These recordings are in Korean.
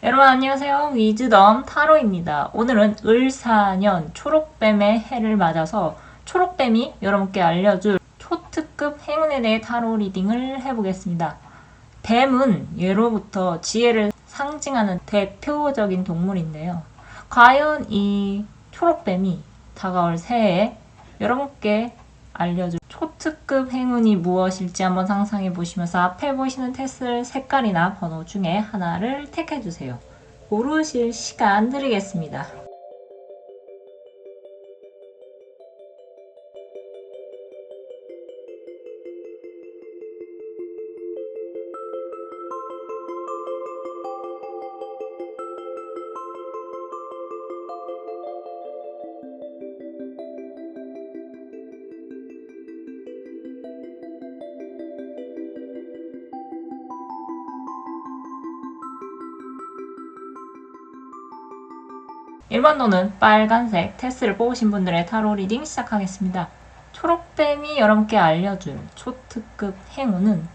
여러분 안녕하세요. 위즈덤 타로입니다. 오늘은 을사년 초록뱀의 해를 맞아서 초록뱀이 여러분께 알려줄 초특급 행운에 대해 타로 리딩을 해보겠습니다. 뱀은 예로부터 지혜를 상징하는 대표적인 동물인데요. 과연 이 초록뱀이 다가올 새해에 여러분께 알려줄 초특급 행운이 무엇일지 한번 상상해 보시면서 앞에 보시는 테슬 색깔이나 번호 중에 하나를 택해 주세요. 고르실 시간 드리겠습니다. 일반도는 빨간색 테스를 뽑으신 분들의 타로 리딩 시작하겠습니다. 초록뱀이 여러분께 알려줄 초특급 행운은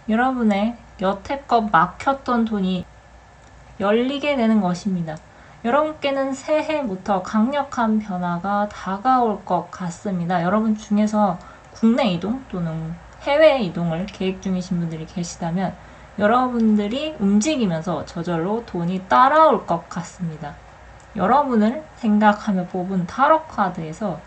여러분의 여태껏 막혔던 돈이 열리게 되는 것입니다. 여러분께는 새해부터 강력한 변화가 다가올 것 같습니다. 여러분 중에서 국내 이동 또는 해외 이동을 계획 중이신 분들이 계시다면 여러분들이 움직이면서 저절로 돈이 따라올 것 같습니다. 여러분을 생각하며 뽑은 타로 카드에서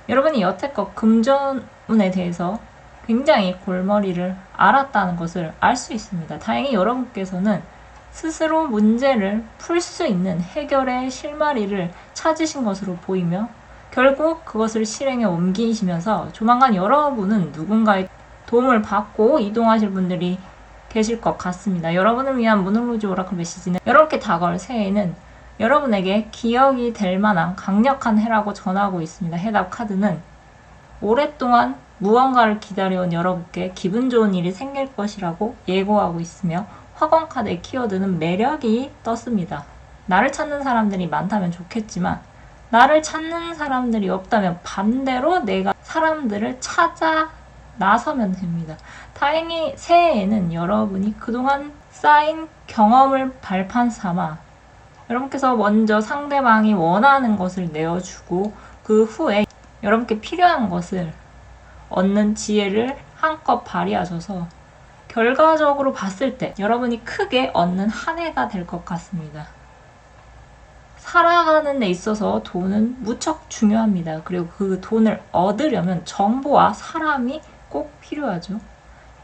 여러분이 여태껏 금전운에 대해서 굉장히 골머리를 앓았다는 것을 알 수 있습니다. 다행히 여러분께서는 스스로 문제를 풀 수 있는 해결의 실마리를 찾으신 것으로 보이며 결국 그것을 실행에 옮기시면서 조만간 여러분은 누군가의 도움을 받고 이동하실 분들이 계실 것 같습니다. 여러분을 위한 문흥로즈 오라클 메시지는 여러분께 다가올 새해에는 여러분에게 기억이 될 만한 강력한 해라고 전하고 있습니다. 해답 카드는 오랫동안 무언가를 기다려온 여러분께 기분 좋은 일이 생길 것이라고 예고하고 있으며 화관 카드의 키워드는 매력이 떴습니다. 나를 찾는 사람들이 많다면 좋겠지만 나를 찾는 사람들이 없다면 반대로 내가 사람들을 찾아 나서면 됩니다. 다행히 새해에는 여러분이 그동안 쌓인 경험을 발판 삼아 여러분께서 먼저 상대방이 원하는 것을 내어주고 그 후에 여러분께 필요한 것을 얻는 지혜를 한껏 발휘하셔서 결과적으로 봤을 때 여러분이 크게 얻는 한 해가 될 것 같습니다. 살아가는 데 있어서 돈은 무척 중요합니다. 그리고 그 돈을 얻으려면 정보와 사람이 꼭 필요하죠.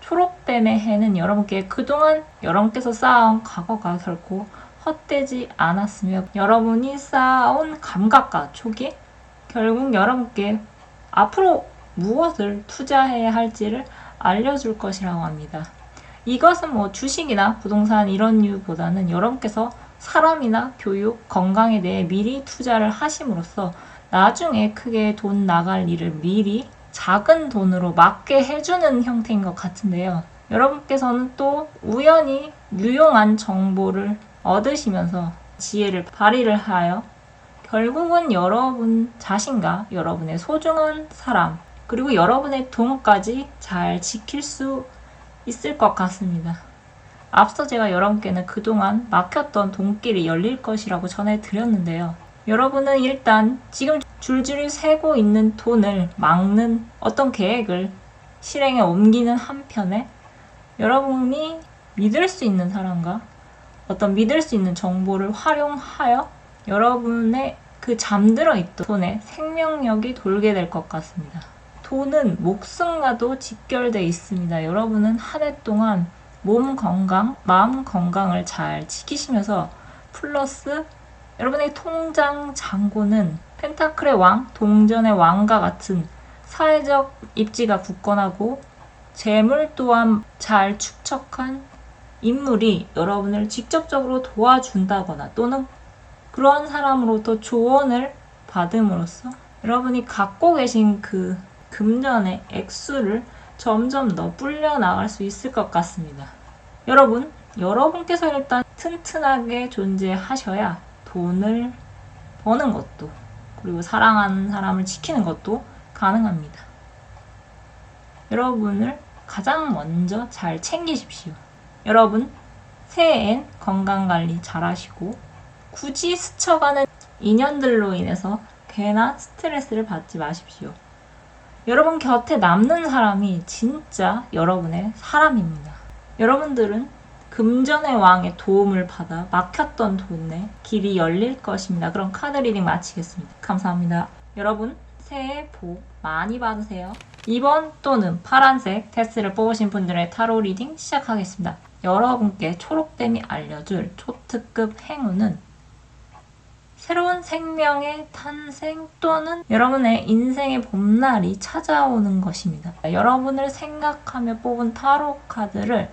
초록뱀의 해는 여러분께 그동안 여러분께서 쌓아온 과거가 결코 헛되지 않았으며 여러분이 쌓아온 감각과 촉이 결국 여러분께 앞으로 무엇을 투자해야 할지를 알려줄 것이라고 합니다. 이것은 주식이나 부동산 이런 이유보다는 여러분께서 사람이나 교육, 건강에 대해 미리 투자를 하심으로써 나중에 크게 돈 나갈 일을 미리 작은 돈으로 막게 해주는 형태인 것 같은데요. 여러분께서는 또 우연히 유용한 정보를 얻으시면서 지혜를 발휘를 하여 결국은 여러분 자신과 여러분의 소중한 사람 그리고 여러분의 돈까지 잘 지킬 수 있을 것 같습니다. 앞서 제가 여러분께는 그동안 막혔던 돈길이 열릴 것이라고 전해드렸는데요. 여러분은 일단 지금 줄줄이 새고 있는 돈을 막는 어떤 계획을 실행에 옮기는 한편에 여러분이 믿을 수 있는 사람과 어떤 믿을 수 있는 정보를 활용하여 여러분의 그 잠들어 있던 돈에 생명력이 돌게 될 것 같습니다. 돈은 목숨과도 직결되어 있습니다. 여러분은 한 해 동안 몸 건강, 마음 건강을 잘 지키시면서 플러스 여러분의 통장 잔고는 펜타클의 왕, 동전의 왕과 같은 사회적 입지가 굳건하고 재물 또한 잘 축적한 인물이 여러분을 직접적으로 도와준다거나 또는 그러한 사람으로부터 조언을 받음으로써 여러분이 갖고 계신 그 금전의 액수를 점점 더 불려나갈 수 있을 것 같습니다. 여러분께서 일단 튼튼하게 존재하셔야 돈을 버는 것도 그리고 사랑하는 사람을 지키는 것도 가능합니다. 여러분을 가장 먼저 잘 챙기십시오. 여러분, 새해엔 건강관리 잘하시고 굳이 스쳐가는 인연들로 인해서 괜한 스트레스를 받지 마십시오. 여러분 곁에 남는 사람이 진짜 여러분의 사람입니다. 여러분들은 금전의 왕의 도움을 받아 막혔던 돈에 길이 열릴 것입니다. 그럼 카드 리딩 마치겠습니다. 감사합니다. 여러분 새해 복 많이 받으세요. 2번 또는 파란색 테스트를 뽑으신 분들의 타로 리딩 시작하겠습니다. 여러분께 초록뱀이 알려줄 초특급 행운은 새로운 생명의 탄생 또는 여러분의 인생의 봄날이 찾아오는 것입니다. 여러분을 생각하며 뽑은 타로 카드를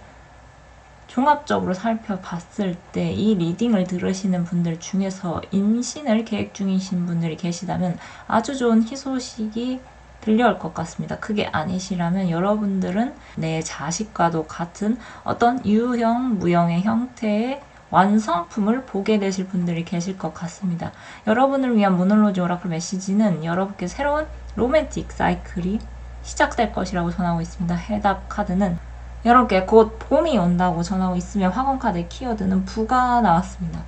종합적으로 살펴봤을 때 이 리딩을 들으시는 분들 중에서 임신을 계획 중이신 분들이 계시다면 아주 좋은 희소식이 들려올 것 같습니다. 그게 아니시라면 여러분들은 내 자식과도 같은 어떤 유형, 무형의 형태의 완성품을 보게 되실 분들이 계실 것 같습니다. 여러분을 위한 모놀로지 오라클 메시지는 여러분께 새로운 로맨틱 사이클이 시작될 것이라고 전하고 있습니다. 해답 카드는 여러분께 곧 봄이 온다고 전하고 있으며 화공 카드의 키워드는 부가 나왔습니다.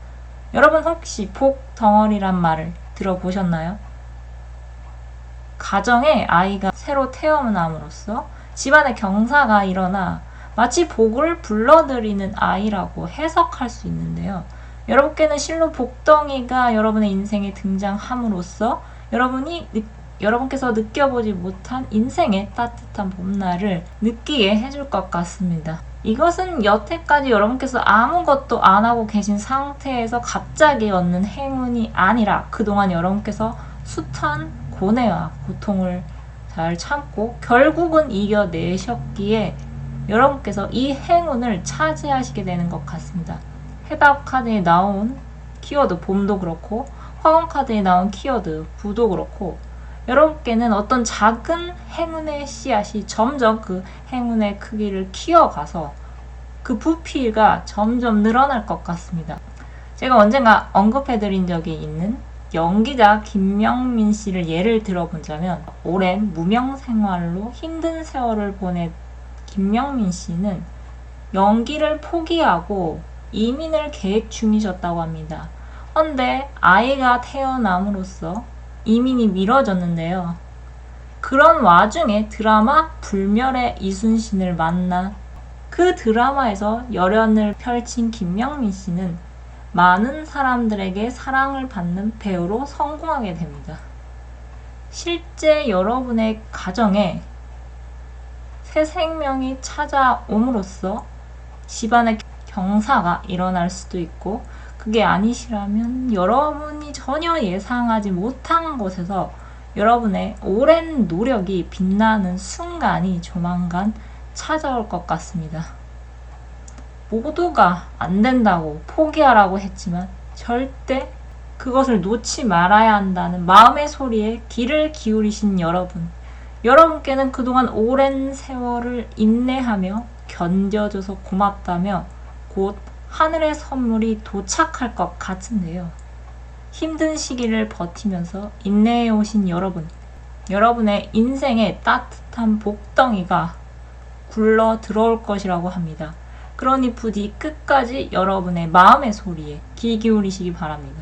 여러분 혹시 복 덩어리란 말을 들어보셨나요? 가정에 아이가 새로 태어남으로써 집안에 경사가 일어나 마치 복을 불러들이는 아이라고 해석할 수 있는데요. 여러분께는 실로 복덩이가 여러분의 인생에 등장함으로써 여러분께서 느껴보지 못한 인생의 따뜻한 봄날을 느끼게 해줄 것 같습니다. 이것은 여태까지 여러분께서 아무것도 안 하고 계신 상태에서 갑자기 얻는 행운이 아니라 그동안 여러분께서 숱한 고뇌와 고통을 잘 참고 결국은 이겨내셨기에 여러분께서 이 행운을 차지하시게 되는 것 같습니다. 해답 카드에 나온 키워드 봄도 그렇고 화공 카드에 나온 키워드 부도 그렇고 여러분께는 어떤 작은 행운의 씨앗이 점점 그 행운의 크기를 키워가서 그 부피가 점점 늘어날 것 같습니다. 제가 언젠가 언급해드린 적이 있는 연기자 김명민 씨를 예를 들어보자면 오랜 무명 생활로 힘든 세월을 보낸 김명민 씨는 연기를 포기하고 이민을 계획 중이셨다고 합니다. 그런데 아이가 태어남으로써 이민이 미뤄졌는데요. 그런 와중에 드라마 불멸의 이순신을 만나 그 드라마에서 열연을 펼친 김명민 씨는 많은 사람들에게 사랑을 받는 배우로 성공하게 됩니다. 실제 여러분의 가정에 새 생명이 찾아옴으로써 집안의 경사가 일어날 수도 있고 그게 아니시라면 여러분이 전혀 예상하지 못한 곳에서 여러분의 오랜 노력이 빛나는 순간이 조만간 찾아올 것 같습니다. 모두가 안 된다고 포기하라고 했지만 절대 그것을 놓지 말아야 한다는 마음의 소리에 귀를 기울이신 여러분께는 그동안 오랜 세월을 인내하며 견뎌줘서 고맙다며 곧 하늘의 선물이 도착할 것 같은데요. 힘든 시기를 버티면서 인내해 오신 여러분의 인생의 따뜻한 복덩이가 굴러 들어올 것이라고 합니다. 그러니 부디 끝까지 여러분의 마음의 소리에 귀 기울이시기 바랍니다.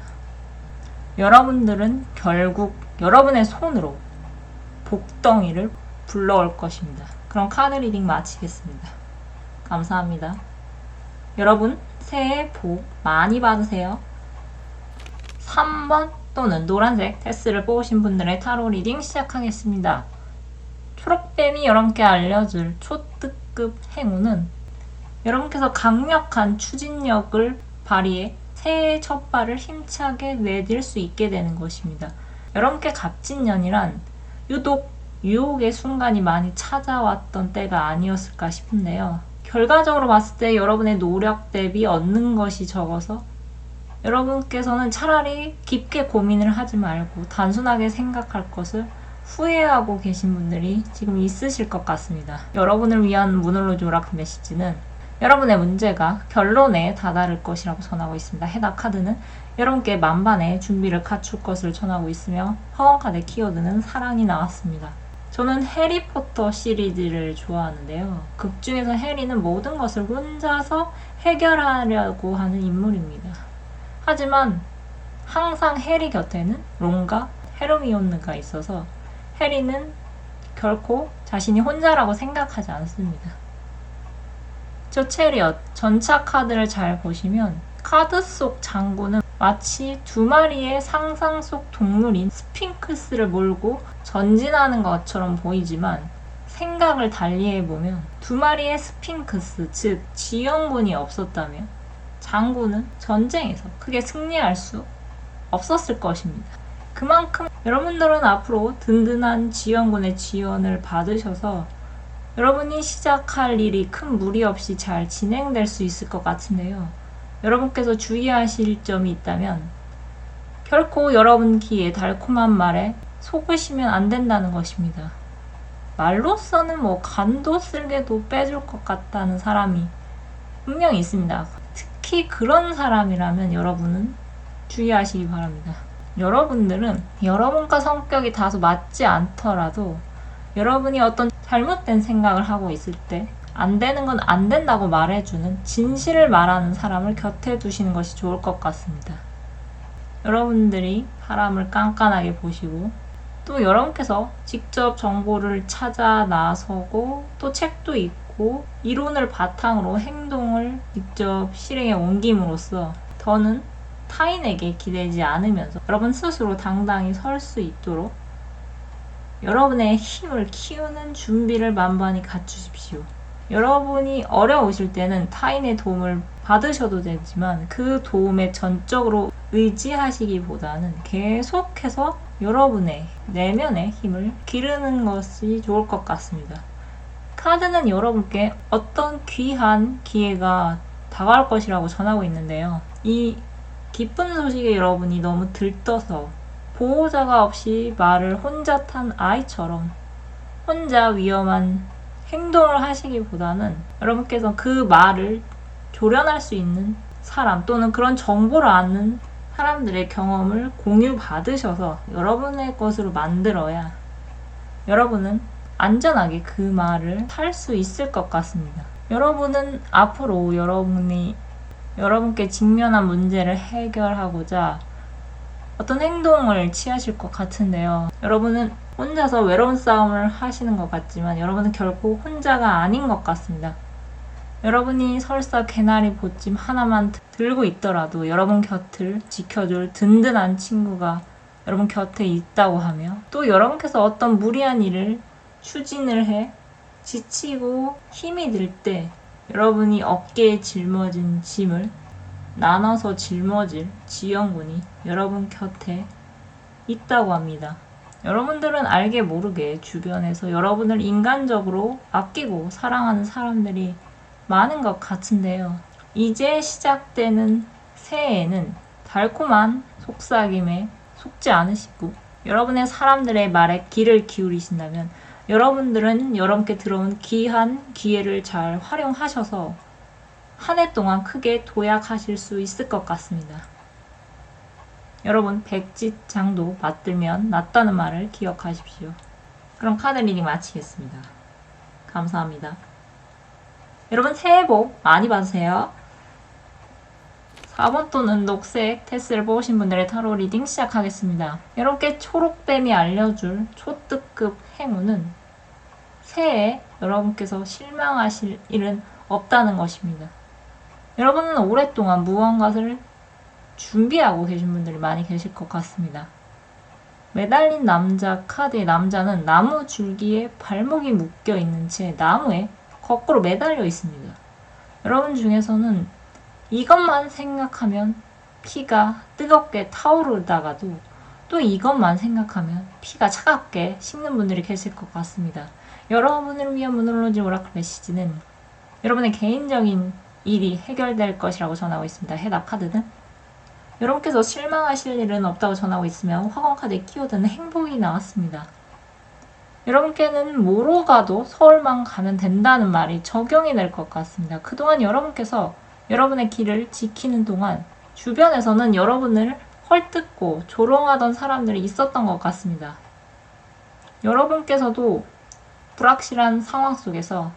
여러분들은 결국 여러분의 손으로 복덩이를 불러올 것입니다. 그럼 카드 리딩 마치겠습니다. 감사합니다. 여러분 새해 복 많이 받으세요. 3번 또는 노란색 테스트를 뽑으신 분들의 타로 리딩 시작하겠습니다. 초록뱀이 여러분께 알려줄 초특급 행운은 여러분께서 강력한 추진력을 발휘해 새해의 첫 발을 힘차게 내딜 수 있게 되는 것입니다. 여러분께 갑진년이란 유독 유혹의 순간이 많이 찾아왔던 때가 아니었을까 싶은데요. 결과적으로 봤을 때 여러분의 노력 대비 얻는 것이 적어서 여러분께서는 차라리 깊게 고민을 하지 말고 단순하게 생각할 것을 후회하고 계신 분들이 지금 있으실 것 같습니다. 여러분을 위한 모놀로지 오라클 메시지는 여러분의 문제가 결론에 다다를 것이라고 전하고 있습니다. 해답 카드는 여러분께 만반의 준비를 갖출 것을 전하고 있으며 화원 카드의 키워드는 사랑이 나왔습니다. 저는 해리포터 시리즈를 좋아하는데요. 극 중에서 해리는 모든 것을 혼자서 해결하려고 하는 인물입니다. 하지만 항상 해리 곁에는 론과 헤르미온느가 있어서 해리는 결코 자신이 혼자라고 생각하지 않습니다. 저 체리엇 전차 카드를 잘 보시면 카드 속 장군은 마치 두 마리의 상상 속 동물인 스핑크스를 몰고 전진하는 것처럼 보이지만 생각을 달리해보면 두 마리의 스핑크스, 즉 지형군이 없었다면 장군은 전쟁에서 크게 승리할 수 없었을 것입니다. 그만큼 여러분들은 앞으로 든든한 지원군의 지원을 받으셔서 여러분이 시작할 일이 큰 무리 없이 잘 진행될 수 있을 것 같은데요. 여러분께서 주의하실 점이 있다면 결코 여러분 귀에 달콤한 말에 속으시면 안 된다는 것입니다. 말로서는 간도 쓸개도 빼줄 것 같다는 사람이 분명히 있습니다. 특히 그런 사람이라면 여러분은 주의하시기 바랍니다. 여러분들은 여러분과 성격이 다소 맞지 않더라도 여러분이 어떤 잘못된 생각을 하고 있을 때 안 되는 건 안 된다고 말해주는 진실을 말하는 사람을 곁에 두시는 것이 좋을 것 같습니다. 여러분들이 사람을 깐깐하게 보시고 또 여러분께서 직접 정보를 찾아 나서고 또 책도 읽고 이론을 바탕으로 행동을 직접 실행에 옮김으로써 더는 타인에게 기대지 않으면서 여러분 스스로 당당히 설 수 있도록 여러분의 힘을 키우는 준비를 만반히 갖추십시오. 여러분이 어려우실 때는 타인의 도움을 받으셔도 되지만 그 도움에 전적으로 의지하시기보다는 계속해서 여러분의 내면의 힘을 기르는 것이 좋을 것 같습니다. 카드는 여러분께 어떤 귀한 기회가 다가올 것이라고 전하고 있는데요. 이 기쁜 소식에 여러분이 너무 들떠서 보호자가 없이 말을 혼자 탄 아이처럼 혼자 위험한 행동을 하시기보다는 여러분께서 그 말을 조련할 수 있는 사람 또는 그런 정보를 아는 사람들의 경험을 공유받으셔서 여러분의 것으로 만들어야 여러분은 안전하게 그 말을 할 수 있을 것 같습니다. 여러분은 앞으로 여러분께 직면한 문제를 해결하고자 어떤 행동을 취하실 것 같은데요. 여러분은 혼자서 외로운 싸움을 하시는 것 같지만 여러분은 결코 혼자가 아닌 것 같습니다. 여러분이 설사 개나리 보찜 하나만 들고 있더라도 여러분 곁을 지켜줄 든든한 친구가 여러분 곁에 있다고 하며 또 여러분께서 어떤 무리한 일을 추진을 해 지치고 힘이 들 때 여러분이 어깨에 짊어진 짐을 나눠서 짊어질 지원군이 여러분 곁에 있다고 합니다. 여러분들은 알게 모르게 주변에서 여러분을 인간적으로 아끼고 사랑하는 사람들이 많은 것 같은데요. 이제 시작되는 새해에는 달콤한 속삭임에 속지 않으시고 여러분의 사람들의 말에 귀를 기울이신다면 여러분들은 여러분께 들어온 귀한 기회를 잘 활용하셔서 한 해 동안 크게 도약하실 수 있을 것 같습니다. 여러분 백지장도 맞들면 낫다는 말을 기억하십시오. 그럼 카드 리딩 마치겠습니다. 감사합니다. 여러분 새해 복 많이 받으세요. 4번 또는 녹색 테스를 뽑으신 분들의 타로 리딩 시작하겠습니다. 여러분께 초록뱀이 알려줄 초특급 행운은 새해에 여러분께서 실망하실 일은 없다는 것입니다. 여러분은 오랫동안 무언가를 준비하고 계신 분들이 많이 계실 것 같습니다. 매달린 남자 카드의 남자는 나무 줄기에 발목이 묶여 있는 채 나무에 거꾸로 매달려 있습니다. 여러분 중에서는 이것만 생각하면 피가 뜨겁게 타오르다가도 또 이것만 생각하면 피가 차갑게 식는 분들이 계실 것 같습니다. 여러분을 위한 문홀로지 오라클 메시지는 여러분의 개인적인 일이 해결될 것이라고 전하고 있습니다. 해답 카드는 여러분께서 실망하실 일은 없다고 전하고 있으며 화관 카드에 키워드는 행복이 나왔습니다. 여러분께는 뭐로 가도 서울만 가면 된다는 말이 적용이 될 것 같습니다. 그동안 여러분께서 여러분의 길을 지키는 동안 주변에서는 여러분을 헐뜯고 조롱하던 사람들이 있었던 것 같습니다. 여러분께서도 불확실한 상황 속에서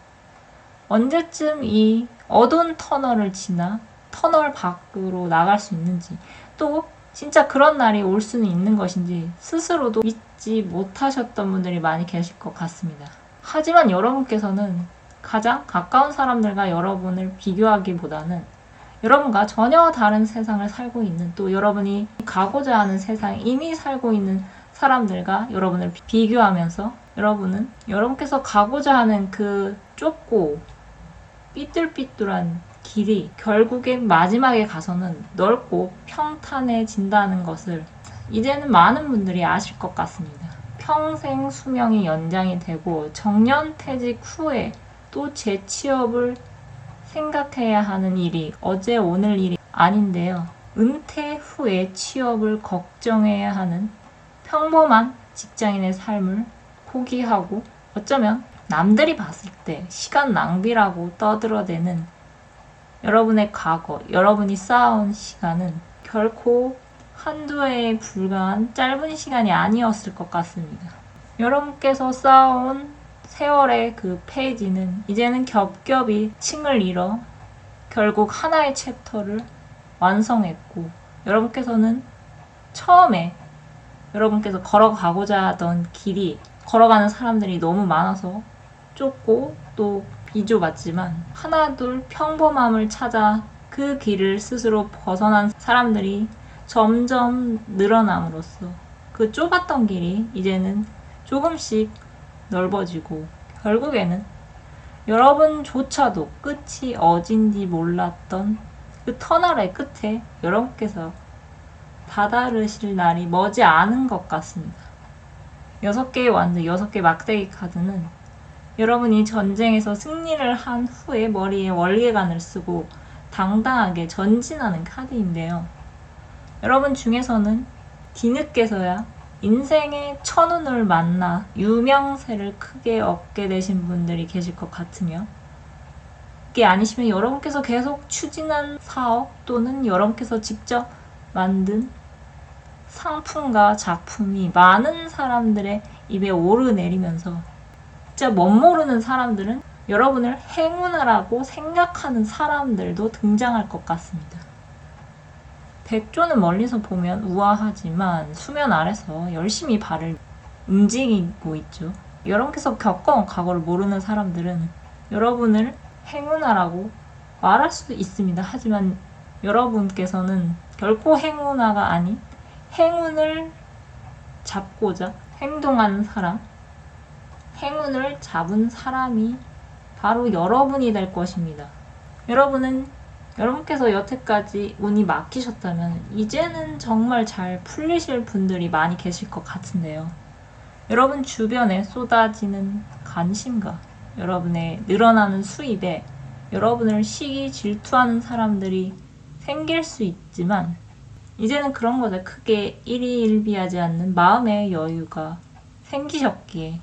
언제쯤 이 어두운 터널을 지나 터널 밖으로 나갈 수 있는지, 또 진짜 그런 날이 올 수는 있는 것인지 스스로도 믿지 못하셨던 분들이 많이 계실 것 같습니다. 하지만 여러분께서는 가장 가까운 사람들과 여러분을 비교하기보다는 여러분과 전혀 다른 세상을 살고 있는, 또 여러분이 가고자 하는 세상에 이미 살고 있는 사람들과 여러분을 비교하면서 여러분은 여러분께서 가고자 하는 그 좁고 삐뚤삐뚤한 길이 결국엔 마지막에 가서는 넓고 평탄해진다는 것을 이제는 많은 분들이 아실 것 같습니다. 평생 수명이 연장이 되고 정년퇴직 후에 또 재취업을 생각해야 하는 일이 어제 오늘 일이 아닌데요. 은퇴 후에 취업을 걱정해야 하는 평범한 직장인의 삶을 포기하고 어쩌면 남들이 봤을 때 시간 낭비라고 떠들어대는 여러분의 과거, 여러분이 쌓아온 시간은 결코 한두 해에 불과한 짧은 시간이 아니었을 것 같습니다. 여러분께서 쌓아온 세월의 그 페이지는 이제는 겹겹이 층을 이뤄 결국 하나의 챕터를 완성했고, 여러분께서는 처음에 여러분께서 걸어가고자 하던 길이 걸어가는 사람들이 너무 많아서 좁고 또 비좁았지만 하나둘 평범함을 찾아 그 길을 스스로 벗어난 사람들이 점점 늘어남으로써 그 좁았던 길이 이제는 조금씩 넓어지고 결국에는 여러분조차도 끝이 어딘지 몰랐던 그 터널의 끝에 여러분께서 다다르실 날이 머지 않은 것 같습니다. 6개의 완드, 6개 막대기 카드는 여러분이 전쟁에서 승리를 한 후에 머리에 월계관을 쓰고 당당하게 전진하는 카드인데요. 여러분 중에서는 뒤늦게서야 인생의 천운을 만나 유명세를 크게 얻게 되신 분들이 계실 것 같으며, 이게 아니시면 여러분께서 계속 추진한 사업 또는 여러분께서 직접 만든 상품과 작품이 많은 사람들의 입에 오르내리면서 진짜 멋모르는 사람들은 여러분을 행운아라고 생각하는 사람들도 등장할 것 같습니다. 백조는 멀리서 보면 우아하지만 수면 아래서 열심히 발을 움직이고 있죠. 여러분께서 겪어온 과거를 모르는 사람들은 여러분을 행운아라고 말할 수도 있습니다. 하지만 여러분께서는 결코 행운아가 아닌 행운을 잡고자 행동하는 사람, 행운을 잡은 사람이 바로 여러분이 될 것입니다. 여러분께서 여태까지 운이 막히셨다면 이제는 정말 잘 풀리실 분들이 많이 계실 것 같은데요. 여러분 주변에 쏟아지는 관심과 여러분의 늘어나는 수입에 여러분을 시기 질투하는 사람들이 생길 수 있지만 이제는 그런 것에 크게 일희일비하지 않는 마음의 여유가 생기셨기에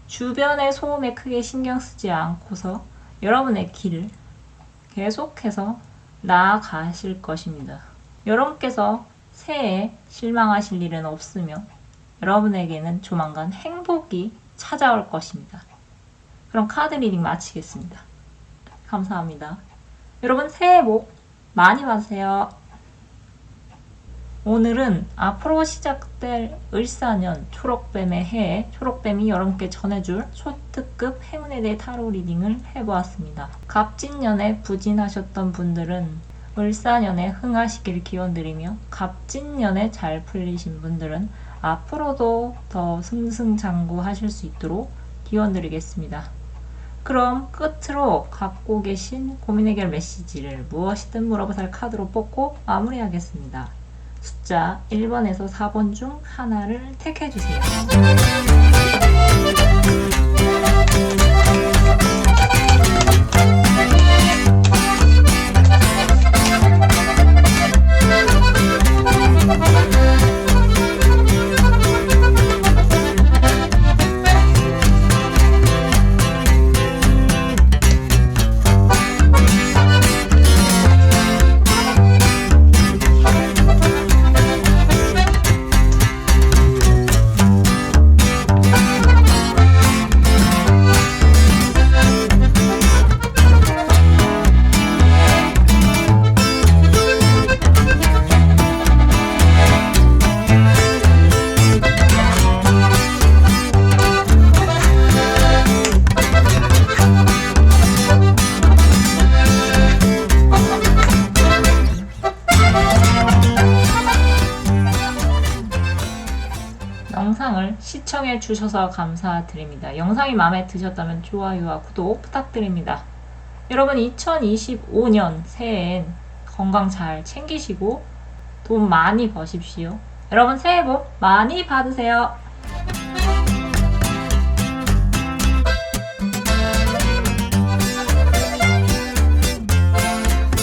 주변의 소음에 크게 신경 쓰지 않고서 여러분의 길을 계속해서 나아가실 것입니다. 여러분께서 새해에 실망하실 일은 없으며 여러분에게는 조만간 행복이 찾아올 것입니다. 그럼 카드 리딩 마치겠습니다. 감사합니다. 여러분 새해 복 많이 받으세요. 오늘은 앞으로 시작될 을사년 초록뱀의 해에 초록뱀이 여러분께 전해줄 초특급 행운에 대해 타로 리딩을 해보았습니다. 갑진년에 부진하셨던 분들은 을사년에 흥하시길 기원드리며, 갑진년에 잘 풀리신 분들은 앞으로도 더 승승장구하실 수 있도록 기원드리겠습니다. 그럼 끝으로 갖고 계신 고민 해결 메시지를 무엇이든 물어보살 카드로 뽑고 마무리하겠습니다. 숫자 1번에서 4번 중 하나를 택해주세요. 영상을 시청해 주셔서 감사드립니다. 영상이 마음에 드셨다면 좋아요와 구독 부탁드립니다. 여러분 2025년 새해엔 건강 잘 챙기시고 돈 많이 버십시오. 여러분 새해 복 많이 받으세요.